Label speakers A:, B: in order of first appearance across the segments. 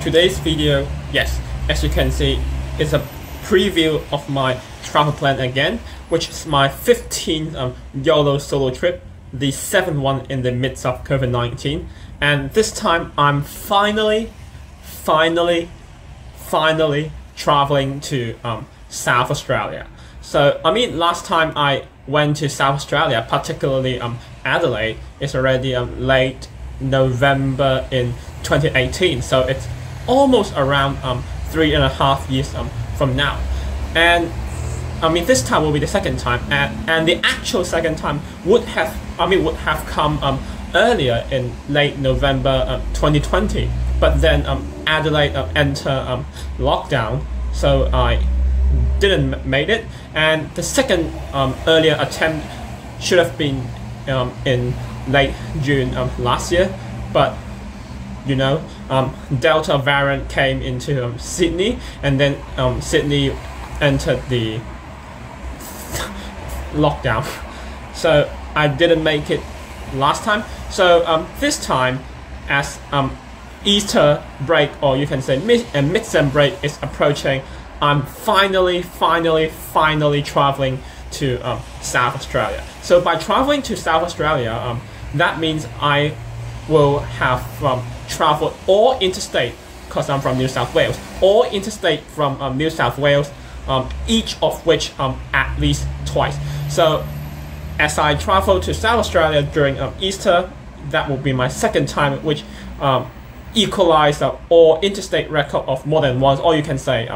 A: today's video, yes, as you can see, is a preview of my travel plan again, which is my 15th Yolo solo trip, the 7th one in the midst of COVID-19. And this time I'm finally traveling to South Australia. So I mean, last time I went to South Australia, particularly Adelaide, is already late November in 2018, so it's almost around 3.5 years from now. And I mean, this time will be the second time, and the actual second time would have come earlier in late November 2020, but then Adelaide entered lockdown, so I didn't make it. And the second earlier attempt should have been in late June last year, but you know, Delta variant came into Sydney, and then Sydney entered the lockdown, so I didn't make it last time. So this time, as Easter break, or you can say mid-term break, is approaching, I'm finally traveling to South Australia. So by traveling to South Australia, that means I will have traveled all interstate, because I'm from New South Wales, all interstate from New South Wales, each of which at least twice. So as I travel to South Australia during Easter, that will be my second time, which equalize all interstate record of more than once, or you can say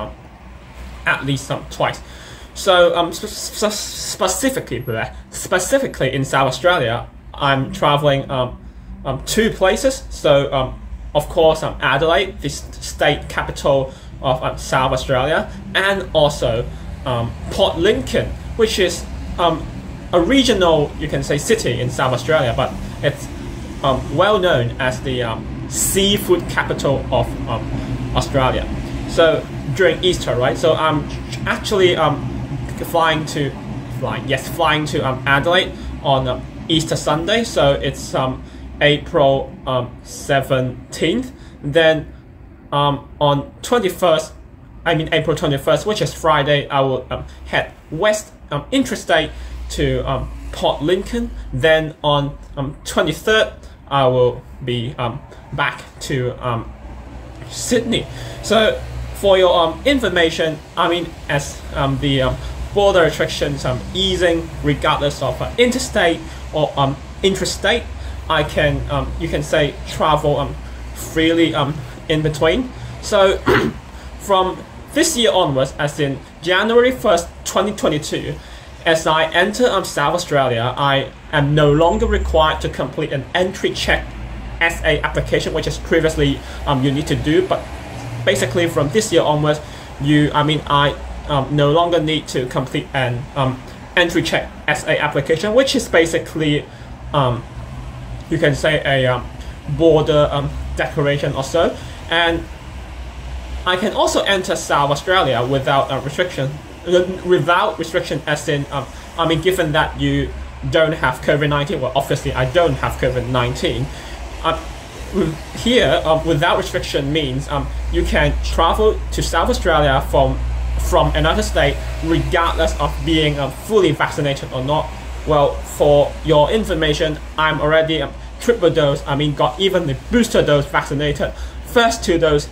A: at least twice. So specifically in South Australia, I'm traveling two places. So of course Adelaide, the state capital of South Australia, and also Port Lincoln, which is a regional, you can say, city in South Australia, but it's well known as the seafood capital of Australia. So during Easter, right? So I'm actually flying to Adelaide on Easter Sunday. So it's April 17th. Then on April 21st, which is Friday, I will head west interstate to Port Lincoln. Then on 23rd, I will be back to Sydney. So for your information, I mean, as the border restrictions easing regardless of interstate or intrastate, I can you can say travel freely in between. So from this year onwards, as in January 1st, 2022, as I enter South Australia, I am no longer required to complete an entry check SA application, which is previously you need to do. But basically from this year onwards, I no longer need to complete an entry check SA application, which is basically you can say a border declaration or so. And I can also enter South Australia without restriction, as in given that you don't have COVID-19. Well, obviously I don't have COVID-19. Here, without restriction means you can travel to South Australia from another state regardless of being fully vaccinated or not. Well, for your information, I'm already triple dose, got even the booster dose vaccinated. First 2 doses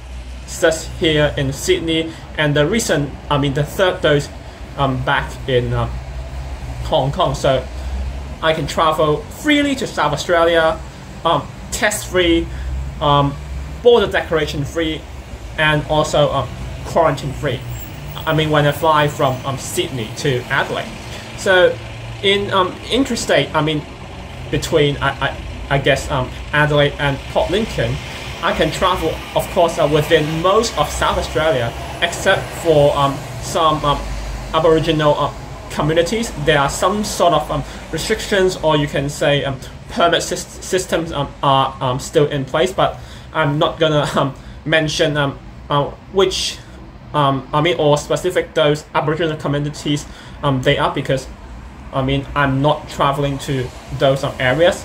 A: just here in Sydney, and the recent, the third dose back in Hong Kong. So I can travel freely to South Australia, test free, border declaration free, and also quarantine free. When I fly from Sydney to Adelaide. So in interstate, between I guess Adelaide and Port Lincoln, I can travel, of course, within most of South Australia, except for some Aboriginal communities. There are some sort of restrictions, or you can say permit systems are still in place, but I'm not gonna mention which or specific those Aboriginal communities they are, because I'm not traveling to those areas.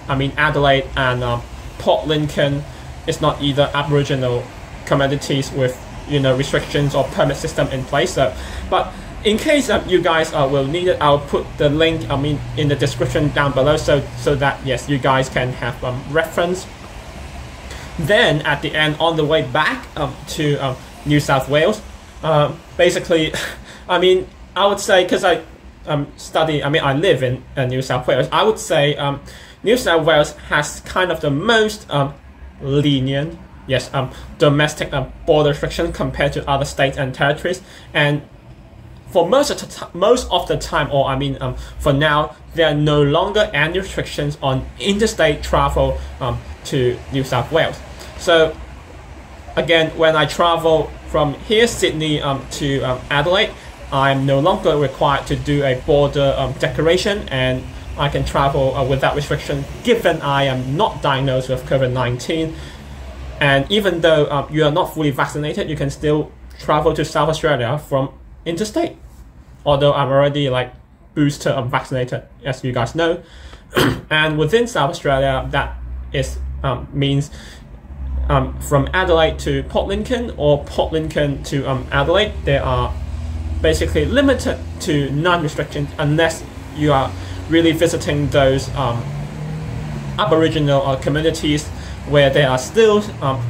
A: Adelaide and Port Lincoln is not either Aboriginal commodities with restrictions or permit system in place. So, but in case you guys will need it, I'll put the link in the description down below, so that yes, you guys can have reference. Then at the end, on the way back to New South Wales, basically, I would say, because I I live in New South Wales, I would say New South Wales has kind of the most lenient, yes, domestic border restriction compared to other states and territories. And for most of the time, or for now, there are no longer any restrictions on interstate travel to New South Wales. So again, when I travel from here, Sydney, to Adelaide, I'm no longer required to do a border declaration, and I can travel without restriction, given I am not diagnosed with COVID-19. And even though you are not fully vaccinated, you can still travel to South Australia from interstate. Although I'm already booster vaccinated, as you guys know. And within South Australia, that is means from Adelaide to Port Lincoln or Port Lincoln to Adelaide, they are basically limited to non-restrictions unless you are really visiting those Aboriginal communities where there are still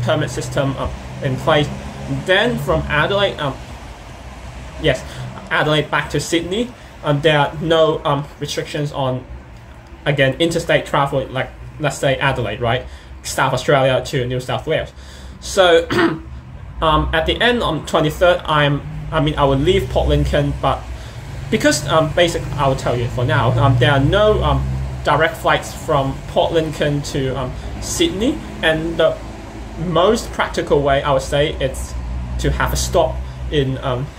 A: permit system in place. Then from Adelaide, yes, Adelaide back to Sydney, there are no restrictions on, again, interstate travel, like let's say Adelaide, right, South Australia to New South Wales. So at the end on 23rd, I will leave Port Lincoln, but because basically, I will tell you for now, there are no direct flights from Port Lincoln to Sydney, and the most practical way, I would say, it's to have a stop in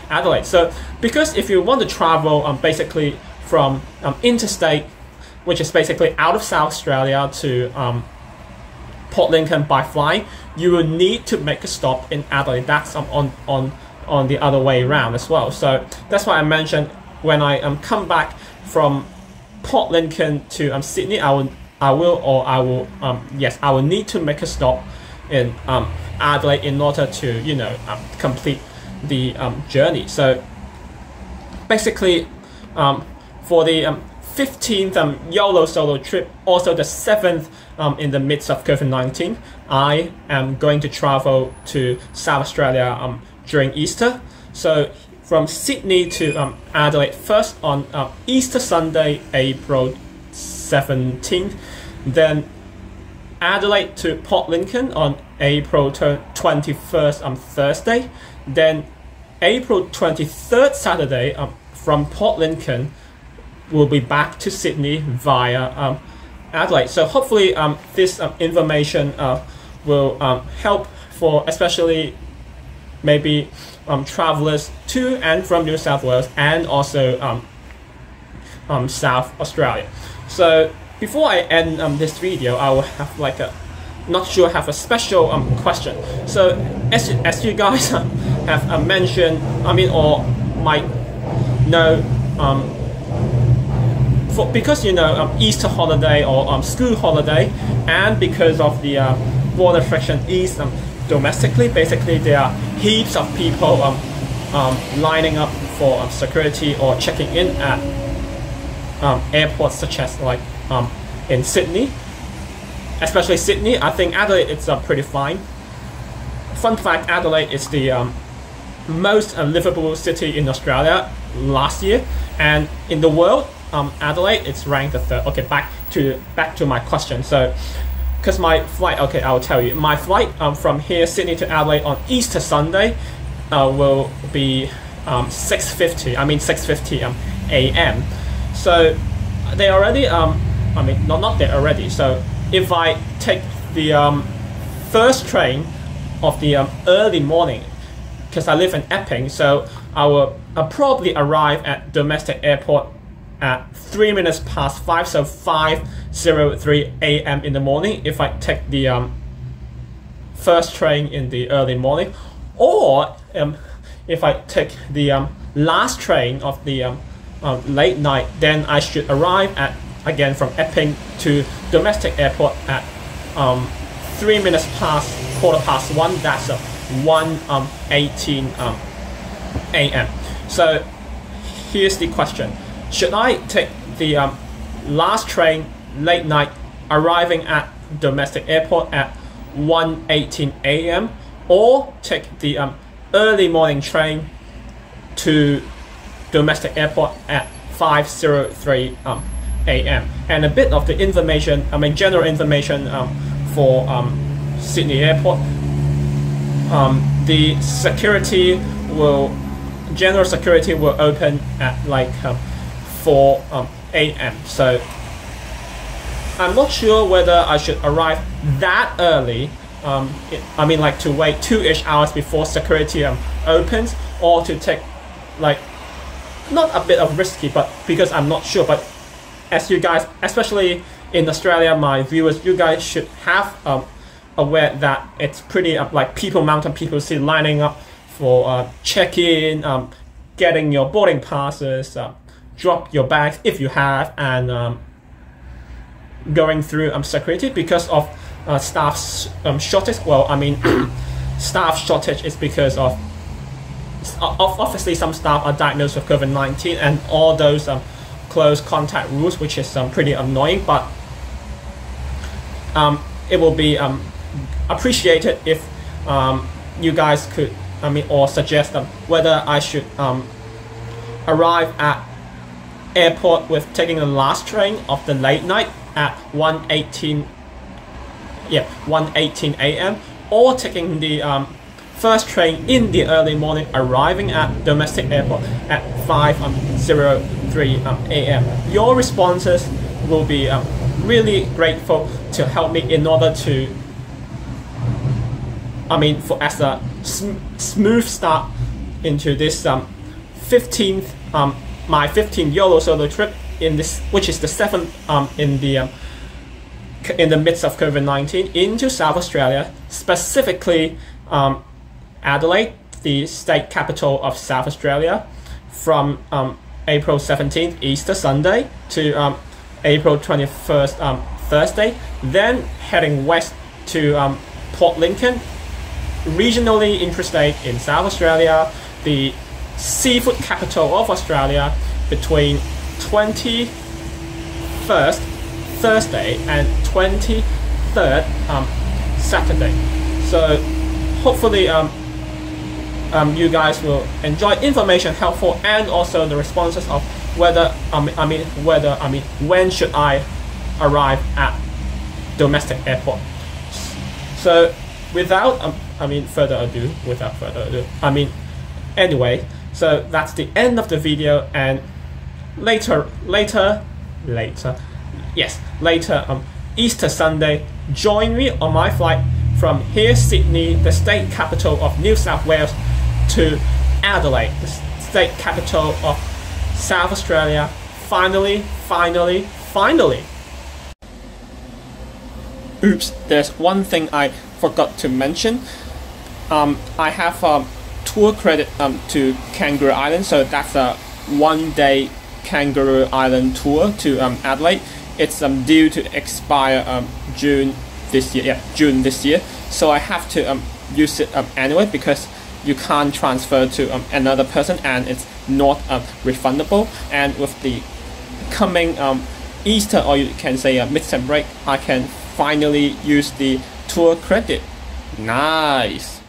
A: Adelaide. So because if you want to travel basically from interstate, which is basically out of South Australia, to Port Lincoln by flying, you will need to make a stop in Adelaide. That's on the other way around as well. So that's why I mentioned when I come back from Port Lincoln to Sydney, I will need to make a stop in Adelaide in order to complete the journey. So basically, for the 15th Yolo solo trip, also the 7th in the midst of COVID-19, I am going to travel to South Australia during Easter. So from Sydney to Adelaide first on Easter Sunday, April 17th, then Adelaide to Port Lincoln on April 21st Thursday, then April 23rd Saturday from Port Lincoln we'll be back to Sydney via Adelaide. So hopefully this information will help for especially maybe travelers to and from New South Wales and also South Australia. So before I end this video, I will have have a special question. So as you guys have mentioned, or might know, because Easter holiday or school holiday, and because of the border restriction eased domestically, basically there are heaps of people lining up for security or checking in at airports such as in Sydney, especially Sydney. I think Adelaide it's pretty fine. Fun fact, Adelaide is the most livable city in Australia last year, and in the world, Adelaide it's ranked the 3rd. Okay, back to my question. So because my flight, okay, I'll tell you, my flight from here Sydney to Adelaide on Easter Sunday will be 6:50 a.m. So they already not they already. So if I take the first train of the early morning, because I live in Epping, so I will probably arrive at domestic airport at 3 minutes past 5, so 5:03 a.m. in the morning if I take the first train in the early morning, or if I take the last train of the late night, then I should arrive at, again from Epping to domestic airport at 3 minutes past 1:15. That's 1:18 a.m. So here's the question: should I take the last train late night, arriving at domestic airport at 1:18 a.m., or take the early morning train to domestic airport at 5:03 a.m. And a bit of the information, general information for Sydney Airport. The general security will open at like 4 a.m. So I'm not sure whether I should arrive that early. Like to wait 2-ish hours before security opens, or to take like not a bit of risky, but because I'm not sure. But as you guys, especially in Australia, my viewers, you guys should have aware that it's pretty like mountain people see lining up for check-in, getting your boarding passes, drop your bags if you have, and going through security because of staff shortage. Well, staff shortage is because of obviously some staff are diagnosed with COVID-19 and all those close contact rules, which is pretty annoying. But it will be appreciated if you guys could or suggest whether I should arrive at airport with taking the last train of the late night at 1:18 a.m. or taking the first train in the early morning, arriving at domestic airport at 5:03 a.m. Your responses will be really grateful to help me in order to as a smooth start into this 15th my 15th Yolo solo trip in this, which is the 7th in the midst of COVID-19 into South Australia, specifically Adelaide, the state capital of South Australia, from April 17th, Easter Sunday, to April 21st, Thursday, then heading west to Port Lincoln, regionally interstate in South Australia, the seafood capital of Australia, between 21st Thursday and 23rd Saturday. So hopefully you guys will enjoy information helpful, and also the responses of whether when should I arrive at domestic airport. So without further ado, anyway, so that's the end of the video, and later Easter Sunday, join me on my flight from here, Sydney, the state capital of New South Wales, to Adelaide, the state capital of South Australia. Finally. Oops, there's one thing I forgot to mention. I have tour credit to Kangaroo Island, so that's a 1-day Kangaroo Island tour to Adelaide. It's due to expire June this year. So I have to use it anyway, because you can't transfer to another person, and it's not refundable. And with the coming Easter, or you can say mid-term break, I can finally use the tour credit. Nice.